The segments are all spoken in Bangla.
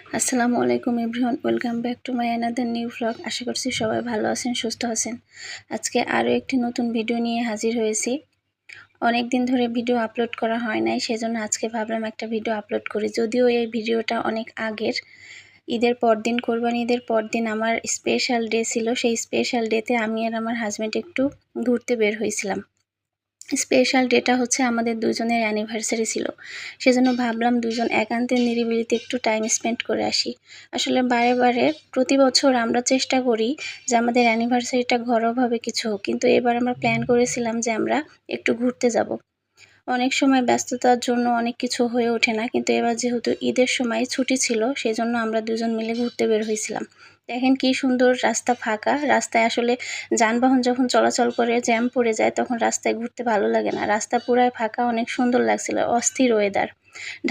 আসসালামু আলাইকুম everyone, welcome back to my another new vlog. আশা করছি সবাই ভালো আছেন, সুস্থ আছেন। আজকে আরও একটি নতুন ভিডিও নিয়ে হাজির হয়েছি। অনেক দিন ধরে ভিডিও আপলোড করা হয় নাই, সেজন্য আজকে ভাবলাম একটা ভিডিও আপলোড করি। যদিও এই ভিডিওটা অনেক আগের, ঈদের পরদিন, কোরবানি ঈদের পরদিন আমার স্পেশাল ডে ছিল। সেই স্পেশাল ডেতে আমি আর আমার হাজব্যান্ড একটু ঘুরতে বের হয়েছিলাম। স্পেশাল ডেটা হচ্ছে আমাদের দুজনের অ্যানিভার্সারি ছিল, সেজন্য ভাবলাম দুজন একান্তে নিরিবিলিতে একটু টাইম স্পেন্ড করে আসি। আসলে বারে বারে প্রতি বছর আমরা চেষ্টা করি যে আমাদের অ্যানিভার্সারিটা ঘরোয়াভাবে কিছু হোক, কিন্তু এবার আমরা প্ল্যান করেছিলাম যে আমরা একটু ঘুরতে যাব। অনেক সময় ব্যস্ততার জন্য অনেক কিছু হয়ে ওঠে না, কিন্তু এবার যেহেতু ঈদের সময় ছুটি ছিল, সেজন্য আমরা দুজন মিলে ঘুরতে বের হয়েছিলাম। দেখেন কি সুন্দর রাস্তা, ফাঁকা রাস্তায় আসলে যানবাহন যখন চলাচল করে জ্যাম পড়ে যায় তখন রাস্তায় ঘুরতে ভালো লাগে না। রাস্তা পুরাই ফাঁকা, অনেক সুন্দর লাগছিল, অস্থির ওয়েদার।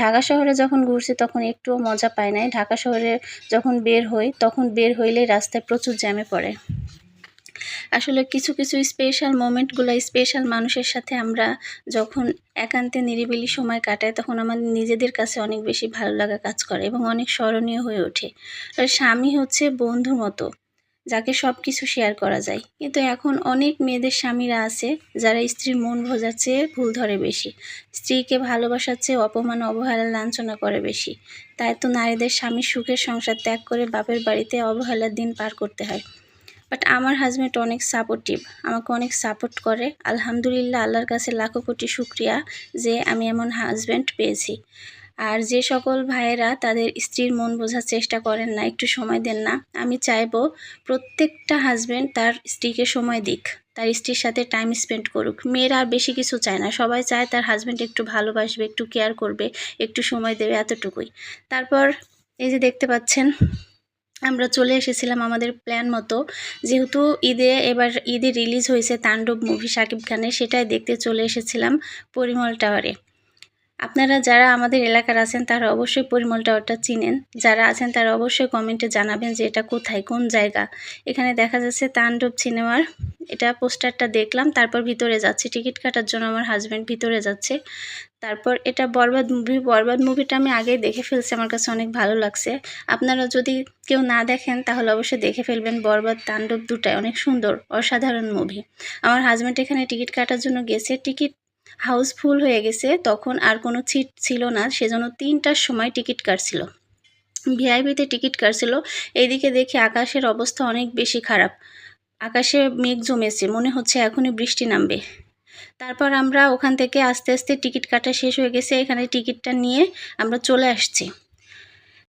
ঢাকা শহরে যখন ঘুরছি তখন একটুও মজা পাই নাই। ঢাকা শহরে যখন বের হই তখন বের হইলেই রাস্তায় প্রচুর জ্যামে পড়ে। আসলে কিছু কিছু স্পেশাল মোমেন্টগুলো, স্পেশাল মানুষের সাথে আমরা যখন একান্তে নিরিবিলি সময় কাটাই তখন আমাদের নিজেদের কাছে অনেক বেশি ভালো লাগা কাজ করে এবং অনেক স্মরণীয় হয়ে ওঠে। আর স্বামী হচ্ছে বন্ধুর মতো, যাকে সব কিছু শেয়ার করা যায়। কিন্তু এখন অনেক মেয়েদের স্বামীরা আছে যারা স্ত্রীর মন বোঝার চেয়ে ভুল ধরে বেশি, স্ত্রীকে ভালোবাসার চেয়ে অপমান, অবহেলা, লাঞ্ছনা করে বেশি। তাই তো নারীদের স্বামীর সুখের সংসার ত্যাগ করে বাপের বাড়িতে অবহেলার দিন পার করতে হয়। বাট আমার হাজব্যান্ড অনেক সাপোর্টিভ, আমাকে অনেক সাপোর্ট করে। আলহামদুলিল্লাহ, আল্লাহর কাছে লাখো কোটি শুকরিয়া যে আমি এমন হাজব্যান্ড পেয়েছি। আর যে সকল ভাইয়েরা তাদের স্ত্রীর মন বোঝার চেষ্টা করেন না, একটু সময় দেন না, আমি চাইবো প্রত্যেকটা হাজব্যান্ড তার স্ত্রীকে সময় দিক, তার স্ত্রীর সাথে টাইম স্পেন্ড করুক। মেয়েরা আর বেশি কিছু চায় না, সবাই চায় তার হাজব্যান্ড একটু ভালোবাসবে, একটু কেয়ার করবে, একটু সময় দেবে, এতটুকুই। তারপর এই যে দেখতে পাচ্ছেন, আমরা চলে এসেছিলাম আমাদের প্ল্যান মতো। যেহেতু এবার ঈদে রিলিজ হয়েছে তাণ্ডব মুভি শাকিব খানের, সেটাই দেখতে চলে এসেছিলাম পরিমল টাওয়ারে। আপনারা যারা আমাদের এলাকার আছেন তারা অবশ্যই পরিমল টাওয়ারটা চিনেন, যারা আছেন তারা অবশ্যই কমেন্টে জানাবেন যে এটা কোথায়, কোন জায়গা। এখানে দেখা যাচ্ছে তাণ্ডব সিনেমার এটা পোস্টারটা দেখলাম, তারপর ভিতরে যাচ্ছি টিকিট কাটার জন্য। আমার হাজব্যান্ড ভিতরে যাচ্ছে। তারপর এটা বরবাদ মুভি। বরবাদ মুভিটা আমি আগেই দেখে ফেলছি, আমার কাছে অনেক ভালো লাগছে। আপনারা যদি কেউ না দেখেন তাহলে অবশ্যই দেখে ফেলবেন। বরবাদ, তাণ্ডব দুটাই অনেক সুন্দর, অসাধারণ মুভি। আমার হাজব্যান্ড এখানে টিকিট কাটার জন্য গেছে, টিকিট হাউসফুল হয়ে গেছে, তখন আর কোনো সিট ছিল না, সেজন্য 3টার সময় টিকিট কাটছিল, ভিআইপিতে টিকিট কাটছিল। এইদিকে দেখি আকাশের অবস্থা অনেক বেশি খারাপ, আকাশে মেঘ জমেছে, মনে হচ্ছে এখনই বৃষ্টি নামবে। তারপর আমরা ওখান থেকে আস্তে আস্তে টিকিট কাটা শেষ হয়ে গেছে, এখানে টিকিটটা নিয়ে আমরা চলে আসছি।